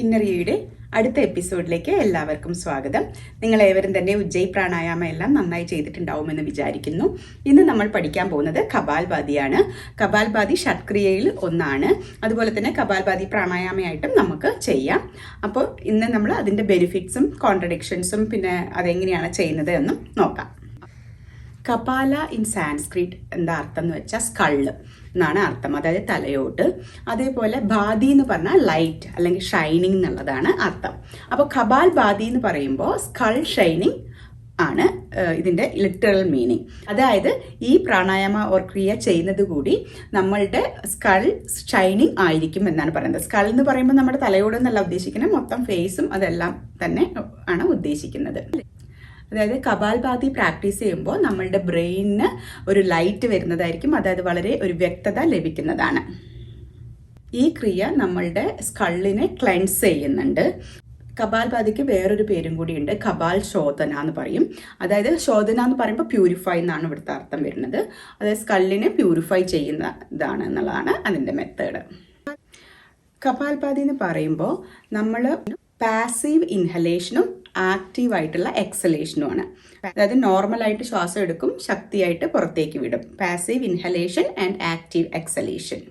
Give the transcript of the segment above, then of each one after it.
ഇന്നറിയയുടെ അടുത്ത എപ്പിസോഡിലേക്ക് എല്ലാവർക്കും സ്വാഗതം. നിങ്ങൾ ഏവരും തന്നെ ഉജ്ജയി പ്രാണായാമ എല്ലാം നന്നായി ചെയ്തിട്ടുണ്ടാവുമെന്ന് വിചാരിക്കുന്നു. ഇന്ന് നമ്മൾ പഠിക്കാൻ പോകുന്നത് കപാൽഭാതിയാണ്. കപാൽഭാതി ഷഡ്ക്രിയയിൽ ഒന്നാണ്. അതുപോലെ തന്നെ കപാൽഭാതി പ്രാണായാമയായിട്ടും നമുക്ക് ചെയ്യാം. അപ്പോൾ ഇന്ന് നമ്മൾ അതിൻ്റെ ബെനിഫിറ്റ്സും കോൺട്രഡിക്ഷൻസും പിന്നെ അതെങ്ങനെയാണ് ചെയ്യുന്നത് എന്നും നോക്കാം. കപാല ഇൻ സാൻസ്ക്രിറ്റ് എന്താ അർത്ഥം എന്ന് വെച്ചാൽ സ്കള്ള് എന്നാണ് അർത്ഥം, അതായത് തലയോട്ട്. അതേപോലെ ഭാതി എന്ന് പറഞ്ഞാൽ ലൈറ്റ് അല്ലെങ്കിൽ ഷൈനിങ് എന്നുള്ളതാണ് അർത്ഥം. അപ്പോൾ കപാൽ ഭാതി എന്ന് പറയുമ്പോൾ സ്കൾ ഷൈനിങ് ആണ് ഇതിൻ്റെ ലിറ്ററൽ മീനിങ്. അതായത് ഈ പ്രാണായാമ ഓർ ക്രിയ ചെയ്യുന്നത് കൂടി നമ്മളുടെ സ്കൾ ഷൈനിങ് ആയിരിക്കും എന്നാണ് പറയുന്നത്. സ്കൾ എന്ന് പറയുമ്പോൾ നമ്മുടെ തലയോട് എന്നല്ല ഉദ്ദേശിക്കുന്നത്, മൊത്തം ഫേസും അതെല്ലാം തന്നെ ആണ് ഉദ്ദേശിക്കുന്നത്. അതായത് കപാൽഭാതി പ്രാക്ടീസ് ചെയ്യുമ്പോൾ നമ്മളുടെ ബ്രെയിനിന് ഒരു ലൈറ്റ് വരുന്നതായിരിക്കും, അതായത് വളരെ ഒരു വ്യക്തത ലഭിക്കുന്നതാണ്. ഈ ക്രിയ നമ്മളുടെ സ്കള്ളിനെ ക്ലെൻസ് ചെയ്യുന്നുണ്ട്. കപാൽഭാതിക്ക് വേറൊരു പേരും കൂടിയുണ്ട്, കപാൽ ശോധന എന്ന് പറയും. അതായത് ശോധന എന്ന് പറയുമ്പോൾ പ്യൂരിഫൈ എന്നാണ് ഇവിടുത്തെ അർത്ഥം വരുന്നത്. അതായത് സ്കള്ളിനെ പ്യൂരിഫൈ ചെയ്യുന്നതാണ് എന്നുള്ളതാണ് അതിൻ്റെ മെത്തേഡ്. കപാൽഭാതി എന്ന് പറയുമ്പോൾ നമ്മൾ പാസീവ് ഇൻഹലേഷനും ആക്റ്റീവായിട്ടുള്ള എക്സലേഷനുമാണ്. അതായത് നോർമലായിട്ട് ശ്വാസം എടുക്കും, ശക്തിയായിട്ട് പുറത്തേക്ക് വിടും. Passive inhalation and active exhalation.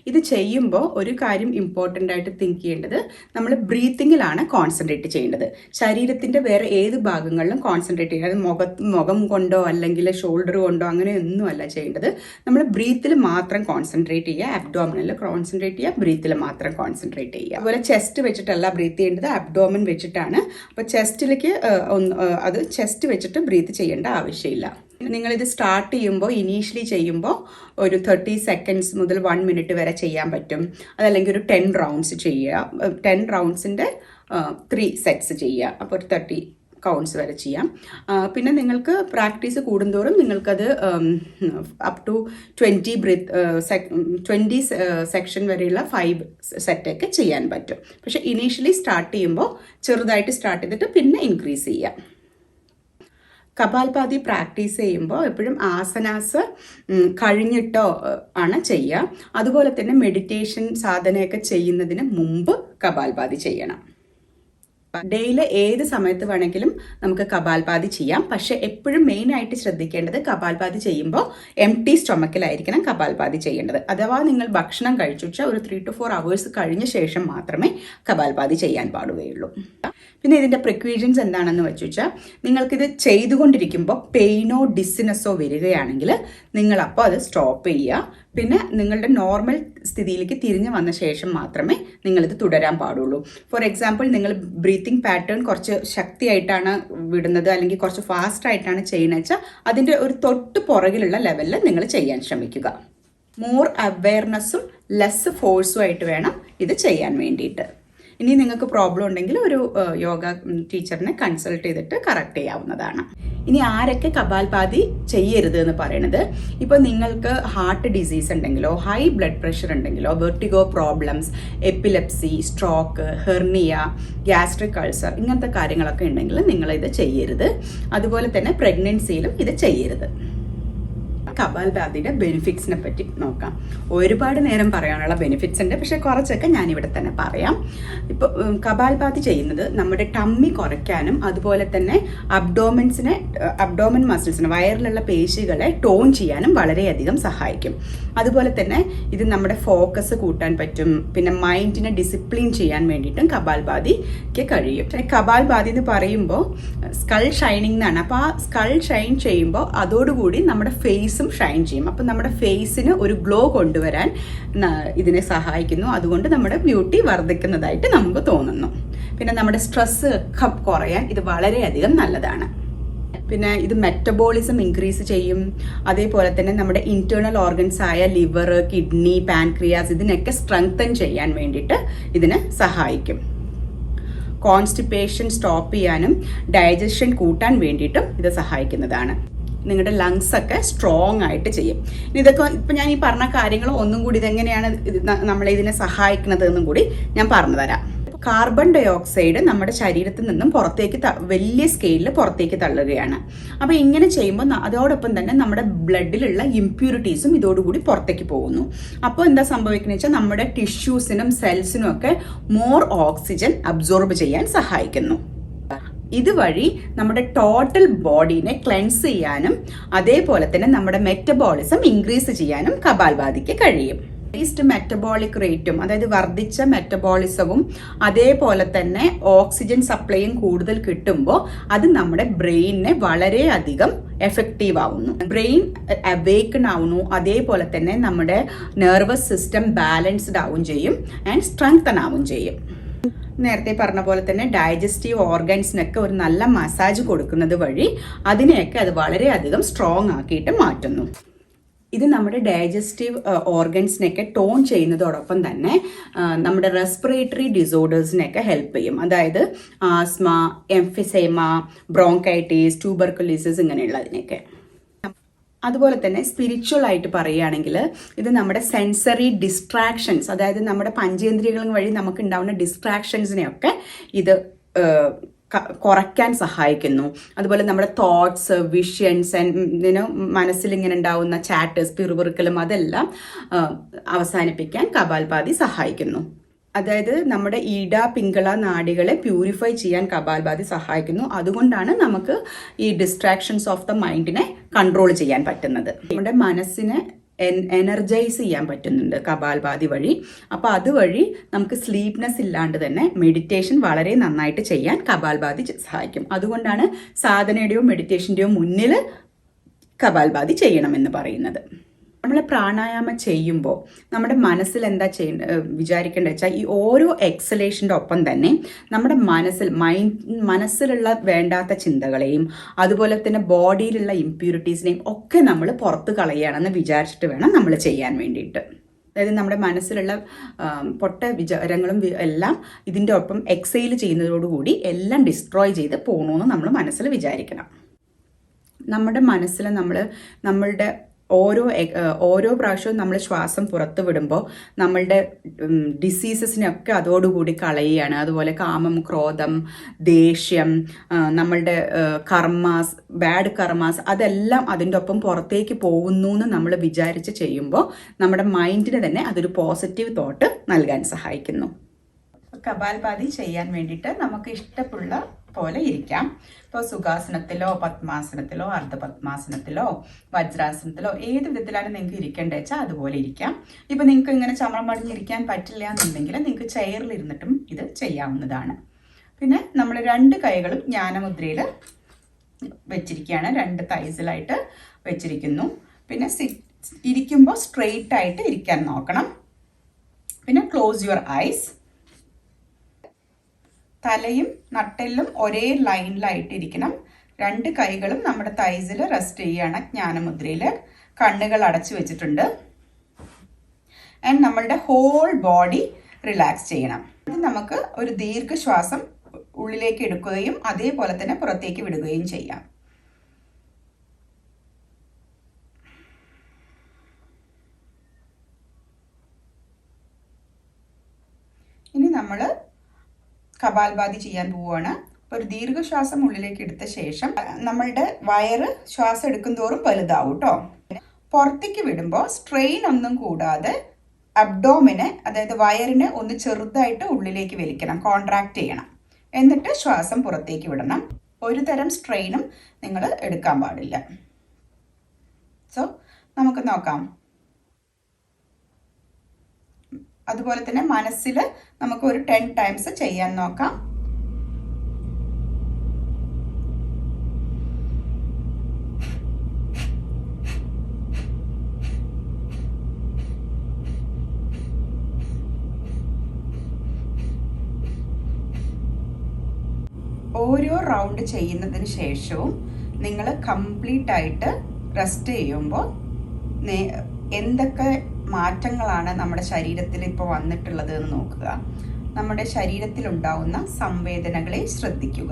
ഇത് ചെയ്യുമ്പോൾ ഒരു കാര്യം ഇമ്പോർട്ടൻ്റ് ആയിട്ട് തിങ്ക് ചെയ്യേണ്ടത്, നമ്മൾ ബ്രീത്തിങ്ങിലാണ് കോൺസെൻട്രേറ്റ് ചെയ്യേണ്ടത്. ശരീരത്തിൻ്റെ വേറെ ഏത് ഭാഗങ്ങളിലും കോൺസെൻട്രേറ്റ് ചെയ്യുക, മുഖം കൊണ്ടോ അല്ലെങ്കിൽ ഷോൾഡർ കൊണ്ടോ അങ്ങനെയൊന്നും അല്ല ചെയ്യേണ്ടത്. നമ്മൾ ബ്രീത്തിൽ മാത്രം കോൺസെൻട്രേറ്റ് ചെയ്യുക, അബ്ഡോമിനിൽ കോൺസെൻട്രേറ്റ് ചെയ്യുക, ബ്രീത്തിൽ മാത്രം കോൺസെൻട്രേറ്റ് ചെയ്യുക. അതുപോലെ ചെസ്റ്റ് വെച്ചിട്ടല്ല ബ്രീത്ത് ചെയ്യേണ്ടത്, അബ്ഡോമിൻ വെച്ചിട്ടാണ്. അപ്പോൾ ചെസ്റ്റിലേക്ക് അത് ചെസ്റ്റ് വെച്ചിട്ട് ബ്രീത്ത് ചെയ്യേണ്ട ആവശ്യമില്ല. നിങ്ങളിത് സ്റ്റാർട്ട് ചെയ്യുമ്പോൾ ഇനീഷ്യലി ചെയ്യുമ്പോൾ ഒരു 30 സെക്കൻഡ്സ് മുതൽ 1 മിനിറ്റ് വരെ ചെയ്യാൻ പറ്റും. അതല്ലെങ്കിൽ ഒരു 10 റൗണ്ട്സ് ചെയ്യുക. 10 റൗണ്ട്സിൻ്റെ 3 സെറ്റ്സ് ചെയ്യുക. അപ്പോൾ ഒരു 30 കൗണ്ട്സ് വരെ ചെയ്യാം. പിന്നെ നിങ്ങൾക്ക് പ്രാക്ടീസ് കൂടുന്തോറും നിങ്ങൾക്കത് അപ് ടു 20 സെക്ഷൻ വരെയുള്ള 5 സെറ്റൊക്കെ ചെയ്യാൻ പറ്റും. പക്ഷെ ഇനീഷ്യലി സ്റ്റാർട്ട് ചെയ്യുമ്പോൾ ചെറുതായിട്ട് സ്റ്റാർട്ട് ചെയ്തിട്ട് പിന്നെ ഇൻക്രീസ് ചെയ്യാം. കപാൽഭാതി പ്രാക്ടീസ് ചെയ്യുമ്പോൾ എപ്പോഴും ആസനാസ് കഴിഞ്ഞിട്ടോ ആണ് ചെയ്യുക. അതുപോലെ തന്നെ മെഡിറ്റേഷൻ സാധനയൊക്കെ ചെയ്യുന്നതിന് മുമ്പ് കപാൽഭാതി ചെയ്യണം. ഡെയിലി ഏത് സമയത്ത് വേണമെങ്കിലും നമുക്ക് കപാൽഭാതി ചെയ്യാം. പക്ഷെ എപ്പോഴും മെയിനായിട്ട് ശ്രദ്ധിക്കേണ്ടത് കപാൽഭാതി ചെയ്യുമ്പോൾ എംപ്റ്റി സ്റ്റൊമക്കിലായിരിക്കണം കപാൽഭാതി ചെയ്യേണ്ടത്. അഥവാ നിങ്ങൾ ഭക്ഷണം കഴിച്ചു വെച്ചാൽ ഒരു 3 to 4 hours കഴിഞ്ഞ ശേഷം മാത്രമേ കപാൽഭാതി ചെയ്യാൻ പാടുകയുള്ളൂ. പിന്നെ ഇതിൻ്റെ പ്രിക്വീഷൻസ് എന്താണെന്ന് വെച്ചാൽ, നിങ്ങൾക്കിത് ചെയ്തുകൊണ്ടിരിക്കുമ്പോൾ പെയിനോ ഡിസിനെസ്സോ വരികയാണെങ്കിൽ നിങ്ങളപ്പോൾ അത് സ്റ്റോപ്പ് ചെയ്യുക. പിന്നെ നിങ്ങളുടെ നോർമൽ സ്ഥിതിയിലേക്ക് തിരിഞ്ഞു വന്ന ശേഷം മാത്രമേ നിങ്ങളിത് തുടരാൻ പാടുള്ളൂ. ഫോർ എക്സാമ്പിൾ, നിങ്ങൾ ബ്രീത്തിങ് പാറ്റേൺ കുറച്ച് ശക്തിയായിട്ടാണ് വിടുന്നത് അല്ലെങ്കിൽ കുറച്ച് ഫാസ്റ്റ് ആയിട്ടാണ് ചെയ്യുന്നത് വെച്ചാൽ അതിൻ്റെ ഒരു തൊട്ട് പുറകിലുള്ള ലെവലിൽ നിങ്ങൾ ചെയ്യാൻ ശ്രമിക്കുക. മോർ അവെയർനെസ്സും ലെസ് ഫോഴ്സും ആയിട്ട് വേണം ഇത് ചെയ്യാൻ വേണ്ടിയിട്ട്. ഇനി നിങ്ങൾക്ക് പ്രോബ്ലം ഉണ്ടെങ്കിൽ ഒരു യോഗ ടീച്ചറിനെ കൺസൾട്ട് ചെയ്തിട്ട് കറക്റ്റ് ചെയ്യാവുന്നതാണ്. ഇനി ആരൊക്കെ കപാൽഭാതി ചെയ്യരുത് എന്ന് പറയുന്നത്, ഇപ്പോൾ നിങ്ങൾക്ക് ഹാർട്ട് ഡിസീസ് ഉണ്ടെങ്കിലോ ഹൈ ബ്ലഡ് പ്രഷർ ഉണ്ടെങ്കിലോ vertigo problems, epilepsy, stroke, hernia, gastric ulcer ഇങ്ങനത്തെ കാര്യങ്ങളൊക്കെ ഉണ്ടെങ്കിൽ നിങ്ങളിത് ചെയ്യരുത്. അതുപോലെ തന്നെ പ്രഗ്നൻസിയിലും ഇത് ചെയ്യരുത്. കപാൽഭാതിയുടെ ബെനിഫിറ്റ്സിനെ പറ്റി നോക്കാം. ഒരുപാട് നേരം പറയാനുള്ള ബെനിഫിറ്റ്സ് ഉണ്ട്, പക്ഷെ കുറച്ചൊക്കെ ഞാനിവിടെ തന്നെ പറയാം. ഇപ്പോൾ കപാൽഭാതി ചെയ്യുന്നത് നമ്മുടെ ടമ്മി കുറയ്ക്കാനും അതുപോലെ തന്നെ അബ്ഡോമൻ മസിൽസിനെ, വയറിലുള്ള പേശികളെ ടോൺ ചെയ്യാനും വളരെയധികം സഹായിക്കും. അതുപോലെ തന്നെ ഇത് നമ്മുടെ ഫോക്കസ് കൂട്ടാൻ പറ്റും. പിന്നെ മൈൻഡിനെ ഡിസിപ്ലിൻ ചെയ്യാൻ വേണ്ടിയിട്ടും കപാൽഭാതിക്ക് കഴിയും. കപാൽഭാതി എന്ന് പറയുമ്പോൾ സ്കൾ ഷൈനിങ് എന്നാണ്. അപ്പോൾ ആ സ്കൾ ഷൈൻ ചെയ്യുമ്പോൾ അതോടുകൂടി നമ്മുടെ ഫേസ് ഷൈൻ ചെയ്യും. അപ്പം നമ്മുടെ ഫേസിന് ഒരു ഗ്ലോ കൊണ്ടുവരാൻ ഇതിനെ സഹായിക്കുന്നു. അതുകൊണ്ട് നമ്മുടെ ബ്യൂട്ടി വർദ്ധിക്കുന്നതായിട്ട് നമുക്ക് തോന്നുന്നു. പിന്നെ നമ്മുടെ സ്ട്രെസ് ഒക്കെ കുറയാൻ ഇത് വളരെയധികം നല്ലതാണ്. പിന്നെ ഇത് മെറ്റബോളിസം ഇൻക്രീസ് ചെയ്യും. അതേപോലെ തന്നെ നമ്മുടെ ഇന്റേണൽ ഓർഗൻസ് ആയ ലിവർ, കിഡ്നി, പാൻക്രിയാസ് ഇതിനൊക്കെ സ്ട്രെങ്തൻ ചെയ്യാൻ വേണ്ടിയിട്ട് ഇതിനെ സഹായിക്കും. കോൺസ്റ്റിപ്പേഷൻ സ്റ്റോപ്പ് ചെയ്യാനും ഡൈജഷൻ കൂട്ടാൻ വേണ്ടിയിട്ടും ഇത് സഹായിക്കുന്നതാണ്. നിങ്ങളുടെ ലങ്സ് ഒക്കെ സ്ട്രോങ് ആയിട്ട് ചെയ്യും. ഇതൊക്കെ ഇപ്പം ഞാൻ ഈ പറഞ്ഞ കാര്യങ്ങൾ ഒന്നും കൂടി ഇതെങ്ങനെയാണ് നമ്മളെ ഇതിനെ സഹായിക്കുന്നത് എന്നും കൂടി ഞാൻ പറഞ്ഞു തരാം. കാർബൺ ഡൈ ഓക്സൈഡ് നമ്മുടെ ശരീരത്തിൽ നിന്നും പുറത്തേക്ക് വലിയ സ്കെയിലിൽ പുറത്തേക്ക് തള്ളുകയാണ്. അപ്പോൾ ഇങ്ങനെ ചെയ്യുമ്പോൾ അതോടൊപ്പം തന്നെ നമ്മുടെ ബ്ലഡിലുള്ള ഇംപ്യൂരിറ്റീസും ഇതോടുകൂടി പുറത്തേക്ക് പോകുന്നു. അപ്പോൾ എന്താ സംഭവിക്കുന്നത് വെച്ചാൽ നമ്മുടെ ടിഷ്യൂസിനും സെൽസിനും ഒക്കെ മോർ ഓക്സിജൻ അബ്സോർബ് ചെയ്യാൻ സഹായിക്കുന്നു. ഇതുവഴി നമ്മുടെ ടോട്ടൽ ബോഡീനെ ക്ലെൻസ് ചെയ്യാനും അതേപോലെ തന്നെ നമ്മുടെ മെറ്റബോളിസം ഇൻക്രീസ് ചെയ്യാനും കപാൽഭാതിക്ക് കഴിയും. ഇൻക്രീസ്ഡ് മെറ്റബോളിക് റേറ്റും, അതായത് വർദ്ധിച്ച മെറ്റബോളിസവും അതേപോലെ തന്നെ ഓക്സിജൻ സപ്ലൈയും കൂടുതൽ കിട്ടുമ്പോൾ അത് നമ്മുടെ ബ്രെയിനിനെ വളരെയധികം എഫക്റ്റീവ് ആവുന്നു. ബ്രെയിൻ അവേക്കൺ ആവുന്നു. അതേപോലെ തന്നെ നമ്മുടെ നെർവസ് സിസ്റ്റം ബാലൻസ്ഡ് ആവും ചെയ്യും ആൻഡ് സ്ട്രെങ്തൻ ആവും ചെയ്യും. നേരത്തെ പറഞ്ഞ പോലെ തന്നെ ഡൈജസ്റ്റീവ് ഓർഗൻസിനൊക്കെ ഒരു നല്ല മസാജ് കൊടുക്കുന്നത് വഴി അതിനെയൊക്കെ അത് വളരെയധികം സ്ട്രോങ് ആക്കിയിട്ട് മാറ്റുന്നു. ഇത് നമ്മുടെ ഡൈജസ്റ്റീവ് ഓർഗൻസിനെയൊക്കെ ടോൺ ചെയ്യുന്നതോടൊപ്പം തന്നെ നമ്മുടെ റെസ്പിറേറ്ററി ഡിസോർഡേഴ്സിനെയൊക്കെ ഹെൽപ്പ് ചെയ്യും. അതായത് ആസ്മ, എംഫിസേമ, ബ്രോങ്കൈറ്റിസ്, ട്യൂബർക്കുലോസിസ് ഇങ്ങനെയുള്ളതിനെയൊക്കെ. അതുപോലെ തന്നെ സ്പിരിച്വൽ ആയിട്ട് പറയുകയാണെങ്കിൽ ഇത് നമ്മുടെ സെൻസറി ഡിസ്ട്രാക്ഷൻസ്, അതായത് നമ്മുടെ പഞ്ചേന്ദ്രിയങ്ങൾ വഴി നമുക്ക് ഉണ്ടാവുന്ന ഡിസ്ട്രാക്ഷൻസിനെയൊക്കെ ഇത് കുറയ്ക്കാൻ സഹായിക്കുന്നു. അതുപോലെ നമ്മുടെ തോട്ട്സ്, വിഷൻസ്, മനസ്സിൽ ഇങ്ങനെ ഉണ്ടാവുന്ന ചാറ്റേഴ്സ്, പിറുപിറുക്കലും അതെല്ലാം അവസാനിപ്പിക്കാൻ കപാൽഭാതി സഹായിക്കുന്നു. അതായത് നമ്മുടെ ഈഡ, പിംഗള നാഡികളെ പ്യൂരിഫൈ ചെയ്യാൻ കപാൽഭാതി സഹായിക്കുന്നു. അതുകൊണ്ടാണ് നമുക്ക് ഈ ഡിസ്ട്രാക്ഷൻസ് ഓഫ് ദ മൈൻഡിനെ കൺട്രോൾ ചെയ്യാൻ പറ്റുന്നത്. നമ്മുടെ മനസ്സിനെ എനർജൈസ് ചെയ്യാൻ പറ്റുന്നുണ്ട് കപാൽഭാതി വഴി. അപ്പോൾ അതുവഴി നമുക്ക് സ്ലീപ്നെസ് ഇല്ലാണ്ട് തന്നെ മെഡിറ്റേഷൻ വളരെ നന്നായിട്ട് ചെയ്യാൻ കപാൽഭാതി സഹായിക്കും. അതുകൊണ്ടാണ് സാധനയുടെയോ മെഡിറ്റേഷൻ്റെയോ മുന്നിൽ കപാൽഭാതി ചെയ്യണമെന്ന് പറയുന്നത്. നമ്മൾ പ്രാണായാമം ചെയ്യുമ്പോൾ നമ്മുടെ മനസ്സിൽ എന്താ വിചാരിക്കേണ്ടത് വെച്ചാൽ ഈ ഓരോ എക്സലേഷൻ്റെ ഒപ്പം തന്നെ നമ്മുടെ മനസ്സിലുള്ള വേണ്ടാത്ത ചിന്തകളെയും അതുപോലെ തന്നെ ബോഡിയിലുള്ള ഇംപ്യൂരിറ്റീസിനെയും ഒക്കെ നമ്മൾ പുറത്ത് കളയുകയാണെന്ന് വിചാരിച്ചിട്ട് വേണം നമ്മൾ ചെയ്യാൻ വേണ്ടിയിട്ട്. അതായത് നമ്മുടെ മനസ്സിലുള്ള പൊട്ട വിചാരങ്ങളും എല്ലാം ഇതിൻ്റെ ഒപ്പം എക്സൈൽ ചെയ്യുന്നതോടുകൂടി എല്ലാം ഡിസ്ട്രോയ് ചെയ്ത് പോകണമെന്ന് നമ്മൾ മനസ്സിൽ വിചാരിക്കണം. നമ്മുടെ മനസ്സിൽ നമ്മളുടെ ഓരോ പ്രാവശ്യവും നമ്മൾ ശ്വാസം പുറത്ത് വിടുമ്പോൾ നമ്മളുടെ ഡിസീസസിനെയൊക്കെ അതോടുകൂടി കളയുകയാണ്. അതുപോലെ കാമം, ക്രോധം, ദേഷ്യം, നമ്മളുടെ കർമാസ്, ബാഡ് കർമാസ് അതെല്ലാം അതിൻ്റെ ഒപ്പം പുറത്തേക്ക് പോകുന്നു എന്ന് നമ്മൾ വിചാരിച്ച് ചെയ്യുമ്പോൾ നമ്മുടെ മൈൻഡിന് തന്നെ അതൊരു പോസിറ്റീവ് തോട്ട് നൽകാൻ സഹായിക്കുന്നു. കപാൽഭാതി ചെയ്യാൻ വേണ്ടിയിട്ട് നമുക്ക് ഇഷ്ടമുള്ള പോലെ ഇരിക്കാം. ഇപ്പോൾ സുഖാസനത്തിലോ പത്മാസനത്തിലോ അർദ്ധപത്മാസനത്തിലോ വജ്രാസനത്തിലോ ഏത് വിധത്തിലാണ് നിങ്ങൾക്ക് ഇരിക്കേണ്ടത് വെച്ചാൽ അതുപോലെ ഇരിക്കാം. ഇപ്പം നിങ്ങൾക്ക് ഇങ്ങനെ ചമളം പടിഞ്ഞിരിക്കാൻ പറ്റില്ല എന്നുണ്ടെങ്കിൽ നിങ്ങൾക്ക് ചെയറിലിരുന്നിട്ടും ഇത് ചെയ്യാവുന്നതാണ്. പിന്നെ നമ്മൾ 2 കൈകളും ജ്ഞാനമുദ്രയിൽ വെച്ചിരിക്കുകയാണ്. 2 തൈസിലായിട്ട് വെച്ചിരിക്കുന്നു. പിന്നെ ഇരിക്കുമ്പോൾ സ്ട്രെയിറ്റ് ആയിട്ട് ഇരിക്കാൻ നോക്കണം. പിന്നെ ക്ലോസ് യുവർ ഐസ്. തലയും നട്ടെല്ലും ഒരേ ലൈനിലായിട്ടിരിക്കണം. 2 കൈകളും നമ്മുടെ തൈസിൽ റെസ്റ്റ് ചെയ്യുകയാണ് ജ്ഞാനമുദ്രയിൽ. കണ്ണുകൾ അടച്ചു വെച്ചിട്ടുണ്ട്. ആൻഡ് നമ്മളുടെ ഹോൾ ബോഡി റിലാക്സ് ചെയ്യണം. ഇത് നമുക്ക് ഒരു ദീർഘശ്വാസം ഉള്ളിലേക്ക് എടുക്കുകയും അതേപോലെ തന്നെ പുറത്തേക്ക് വിടുകയും ചെയ്യാം. ഇനി നമ്മൾ കപാൽഭാതി ചെയ്യാൻ പോവുകയാണ്. ഒരു ദീർഘശ്വാസം ഉള്ളിലേക്ക് എടുത്ത ശേഷം നമ്മളുടെ വയറ് ശ്വാസം എടുക്കും തോറും വലുതാവും കേട്ടോ. പുറത്തേക്ക് വിടുമ്പോൾ സ്ട്രെയിൻ ഒന്നും കൂടാതെ അബ്ഡോമിനെ, അതായത് വയറിനെ ഒന്ന് ചെറുതായിട്ട് ഉള്ളിലേക്ക് വലിക്കണം, കോൺട്രാക്ട് ചെയ്യണം. എന്നിട്ട് ശ്വാസം പുറത്തേക്ക് വിടണം. ഒരു തരം സ്ട്രെയിനും നിങ്ങൾ എടുക്കാൻ പാടില്ല. സോ നമുക്ക് നോക്കാം. അതുപോലെ തന്നെ മനസ്സിൽ നമുക്ക് ഒരു 10 ടൈംസ് ചെയ്യാൻ നോക്കാം. ഓരോ റൗണ്ട് ചെയ്യുന്നതിന് ശേഷവും നിങ്ങൾ കംപ്ലീറ്റ് ആയിട്ട് റെസ്റ്റ് ചെയ്യുമ്പോൾ എന്തൊക്കെ മാറ്റങ്ങളാണ് നമ്മുടെ ശരീരത്തിൽ ഇപ്പോൾ വന്നിട്ടുള്ളത് എന്ന് നോക്കുക. നമ്മുടെ ശരീരത്തിലുണ്ടാവുന്ന സംവേദനകളെ ശ്രദ്ധിക്കുക.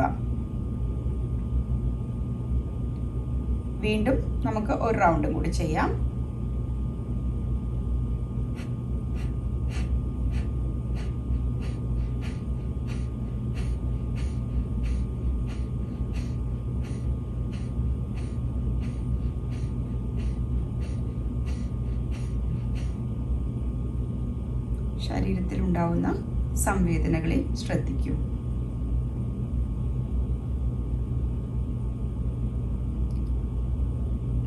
വീണ്ടും നമുക്ക് ഒരു റൗണ്ടും കൂടി ചെയ്യാം. ശരീരത്തിലുണ്ടാവുന്ന സംവേദനകളെ ശ്രദ്ധിക്കൂ.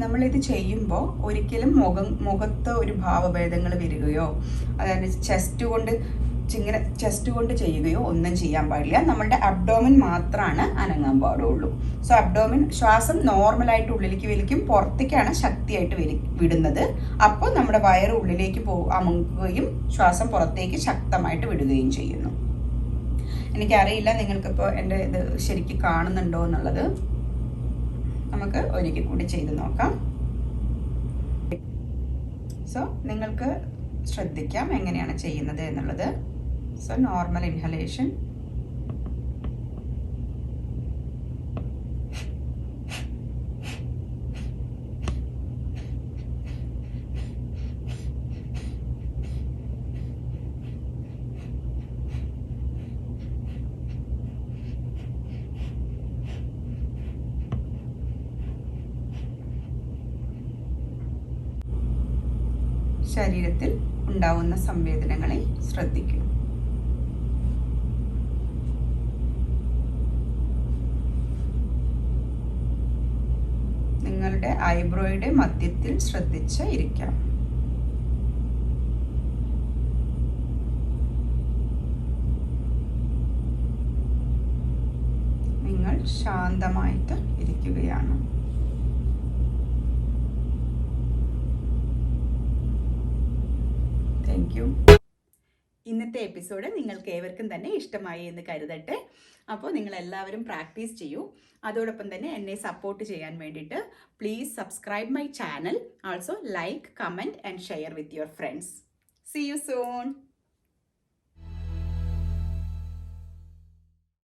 നമ്മളിത് ചെയ്യുമ്പോൾ ഒരിക്കലും മുഖത്ത് ഒരു ഭാവഭേദങ്ങൾ വരികയോ, അതായത് ചെസ്റ്റ് കൊണ്ട് ചെയ്യുകയോ ഒന്നും ചെയ്യാൻ പാടില്ല. നമ്മളുടെ അബ്ഡോമിൻ മാത്രമാണ് അനങ്ങാൻ പാടുള്ളൂ. സോ അബ്ഡോമിൻ ശ്വാസം നോർമലായിട്ട് ഉള്ളിലേക്ക് വലിക്കും, പുറത്തേക്കാണ് ശക്തിയായിട്ട് വിടുന്നത്. അപ്പോൾ നമ്മുടെ വയറ് ഉള്ളിലേക്ക് അമുങ്ങുകയും ശ്വാസം പുറത്തേക്ക് ശക്തമായിട്ട് വിടുകയും ചെയ്യുന്നു. എനിക്കറിയില്ല നിങ്ങൾക്കിപ്പോൾ എൻ്റെ ഇത് ശരിക്കും കാണുന്നുണ്ടോ എന്നുള്ളത്. നമുക്ക് ഒരിക്കൽ കൂടി ചെയ്ത് നോക്കാം. സോ നിങ്ങൾക്ക് ശ്രദ്ധിക്കാം എങ്ങനെയാണ് ചെയ്യുന്നത് എന്നുള്ളത്. സോ നോർമൽ ഇൻഹലേഷൻ, ശരീരത്തിൽ ഉണ്ടാവുന്ന സംവേദനങ്ങളെ ശ്രദ്ധിക്കൂ. നിങ്ങളുടെ ഐബ്രോയുടെ മധ്യത്തിൽ ശ്രദ്ധിച്ച് ഇരിക്കാം. നിങ്ങൾ ശാന്തമായിട്ട് ഇരിക്കുകയാണ്. Thank you. ഇന്നത്തെ എപ്പിസോഡ് നിങ്ങൾക്ക് ഏവർക്കും തന്നെ ഇഷ്ടമായി എന്ന് കരുതട്ടെ. അപ്പോൾ നിങ്ങളെല്ലാവരും പ്രാക്ടീസ് ചെയ്യൂ. അതോടൊപ്പം തന്നെ എന്നെ സപ്പോർട്ട് ചെയ്യാൻ വേണ്ടിയിട്ട് please subscribe my channel. Also like, comment and share with your friends. See you soon.